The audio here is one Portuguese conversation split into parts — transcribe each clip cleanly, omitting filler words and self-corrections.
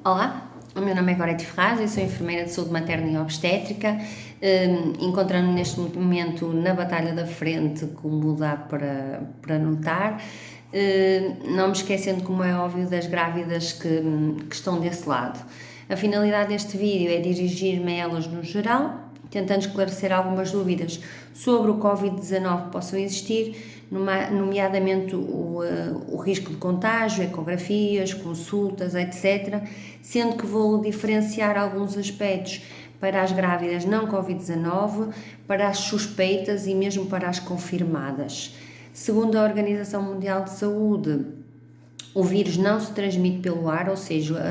Olá, o meu nome é Gorete Ferraz, eu sou enfermeira de saúde materna e obstétrica, encontrando-me neste momento na batalha da frente, como dá para notar, não me esquecendo, como é óbvio, das grávidas que estão desse lado. A finalidade deste vídeo é dirigir-me a elas no geral, tentando esclarecer algumas dúvidas sobre o Covid-19 que possam existir, nomeadamente o risco de contágio, ecografias, consultas, etc., sendo que vou diferenciar alguns aspectos para as grávidas não Covid-19, para as suspeitas e mesmo para as confirmadas. Segundo a Organização Mundial de Saúde, o vírus não se transmite pelo ar, ou seja,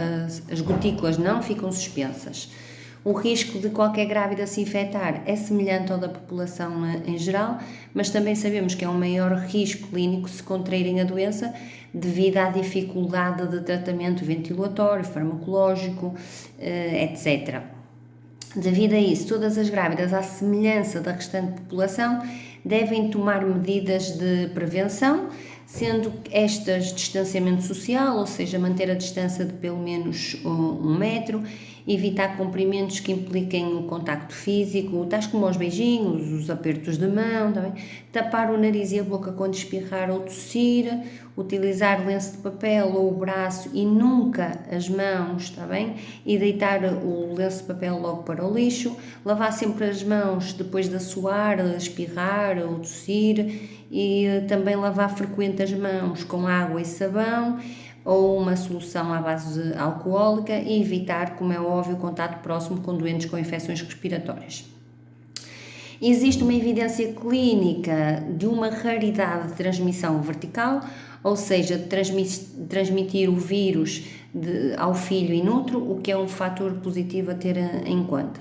as gotículas não ficam suspensas. O risco de qualquer grávida se infectar é semelhante ao da população em geral, mas também sabemos que é um maior risco clínico se contraírem a doença devido à dificuldade de tratamento ventilatório, farmacológico, etc. Devido a isso, todas as grávidas, à semelhança da restante população, devem tomar medidas de prevenção, sendo estas distanciamento social, ou seja, manter a distância de pelo menos 1 metro, evitar cumprimentos que impliquem o contacto físico, tais como os beijinhos, os apertos de mão, tapar o nariz e a boca quando espirrar ou tossir, utilizar lenço de papel ou o braço e nunca as mãos, está bem? E deitar o lenço de papel logo para o lixo, lavar sempre as mãos depois de suar, espirrar ou tossir e também lavar frequente as mãos com água e sabão ou uma solução à base alcoólica e evitar, como é óbvio, o contato próximo com doentes com infecções respiratórias. Existe uma evidência clínica de uma raridade de transmissão vertical, ou seja, de transmitir o vírus ao filho inútero, o que é um fator positivo a ter em conta.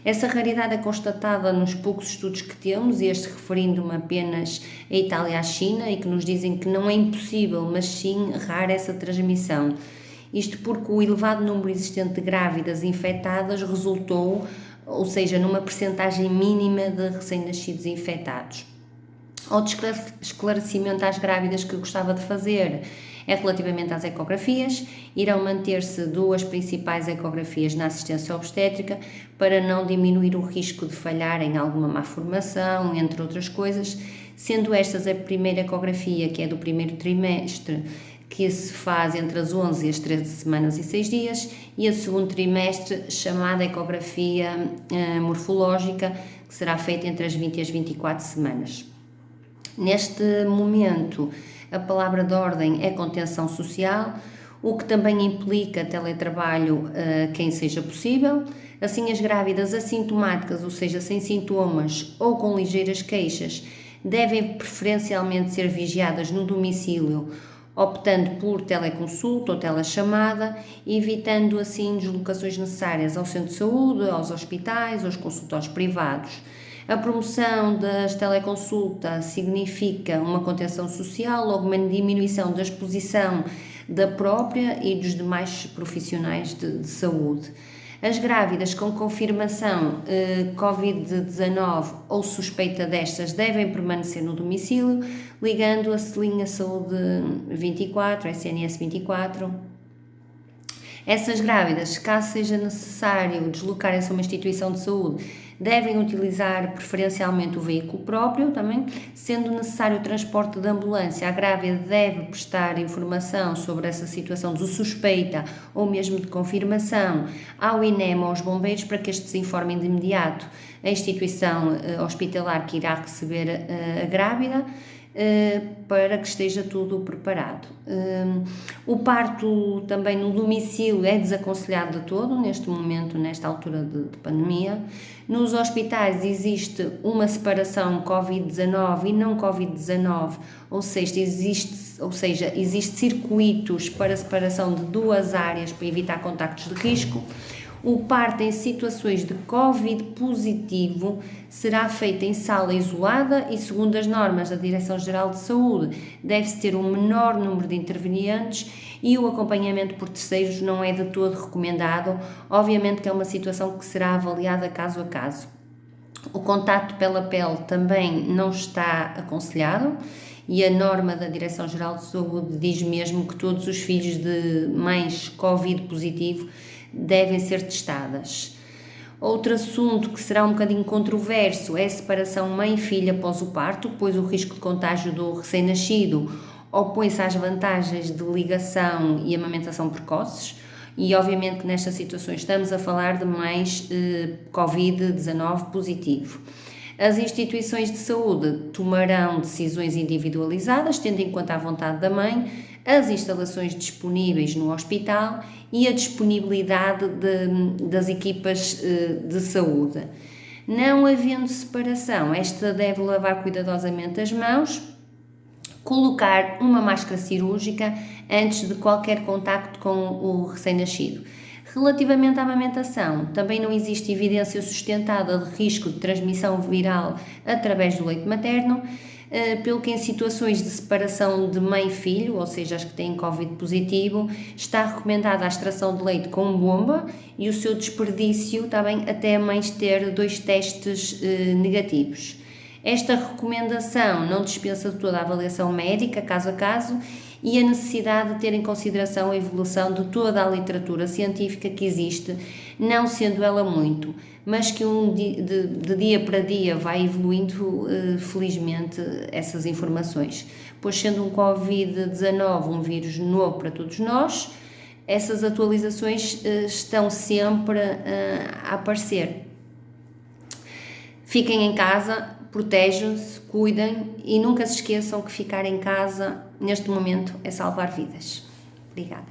Essa raridade é constatada nos poucos estudos que temos, este referindo-me apenas à Itália e à China, e que nos dizem que não é impossível, mas sim rara essa transmissão. Isto porque o elevado número existente de grávidas infectadas resultou, ou seja, numa percentagem mínima de recém-nascidos infectados. Outro esclarecimento às grávidas que gostava de fazer é relativamente às ecografias. Irão manter-se 2 principais ecografias na assistência obstétrica para não diminuir o risco de falhar em alguma má formação, entre outras coisas, sendo estas a primeira ecografia, que é do primeiro trimestre, que se faz entre as 11 e as 13 semanas e 6 dias, e a segundo trimestre, chamada ecografia morfológica, que será feita entre as 20 e as 24 semanas. Neste momento, a palavra de ordem é contenção social, o que também implica teletrabalho a quem seja possível. Assim, as grávidas assintomáticas, ou seja, sem sintomas ou com ligeiras queixas, devem preferencialmente ser vigiadas no domicílio, optando por teleconsulta ou telechamada, evitando assim deslocações necessárias ao centro de saúde, aos hospitais, aos consultórios privados. A promoção das teleconsultas significa uma contenção social, logo uma diminuição da exposição da própria e dos demais profissionais de saúde. As grávidas com confirmação Covid-19 ou suspeita destas devem permanecer no domicílio, ligando a linha Saúde 24, SNS 24. Essas grávidas, caso seja necessário deslocarem-se a uma instituição de saúde, devem utilizar preferencialmente o veículo próprio também, sendo necessário o transporte de ambulância. A grávida deve prestar informação sobre essa situação de suspeita ou mesmo de confirmação ao INEM ou aos bombeiros para que estes informem de imediato a instituição hospitalar que irá receber a grávida, para que esteja tudo preparado. O parto também no domicílio é desaconselhado de todo neste momento, nesta altura de pandemia. Nos hospitais existe uma separação Covid-19 e não Covid-19, ou seja, existe circuitos para separação de 2 áreas para evitar contactos de risco. O parto em situações de Covid positivo será feito em sala isolada e, segundo as normas da Direção-Geral de Saúde, deve-se ter um menor número de intervenientes e o acompanhamento por terceiros não é de todo recomendado. Obviamente que é uma situação que será avaliada caso a caso. O contacto pela pele também não está aconselhado e a norma da Direção-Geral de Saúde diz mesmo que todos os filhos de mães Covid positivo devem ser testadas. Outro assunto que será um bocadinho controverso é a separação mãe-filha após o parto, pois o risco de contágio do recém-nascido opõe-se às vantagens de ligação e amamentação precoces. E obviamente que nestas situações estamos a falar de mães Covid-19 positivo. As instituições de saúde tomarão decisões individualizadas, tendo em conta a vontade da mãe, as instalações disponíveis no hospital e a disponibilidade das equipas de saúde. Não havendo separação, esta deve lavar cuidadosamente as mãos, colocar uma máscara cirúrgica antes de qualquer contacto com o recém-nascido. Relativamente à amamentação, também não existe evidência sustentada de risco de transmissão viral através do leite materno, pelo que em situações de separação de mãe e filho, ou seja, as que têm Covid positivo, está recomendada a extração de leite com bomba e o seu desperdício também até a mãe ter 2 testes negativos. Esta recomendação não dispensa de toda a avaliação médica, caso a caso, e a necessidade de ter em consideração a evolução de toda a literatura científica que existe, não sendo ela muito, mas que de dia para dia vai evoluindo, felizmente, essas informações. Pois sendo um Covid-19 um vírus novo para todos nós, essas atualizações estão sempre a aparecer. Fiquem em casa, protejam-se, cuidem e nunca se esqueçam que ficar em casa neste momento é salvar vidas. Obrigada.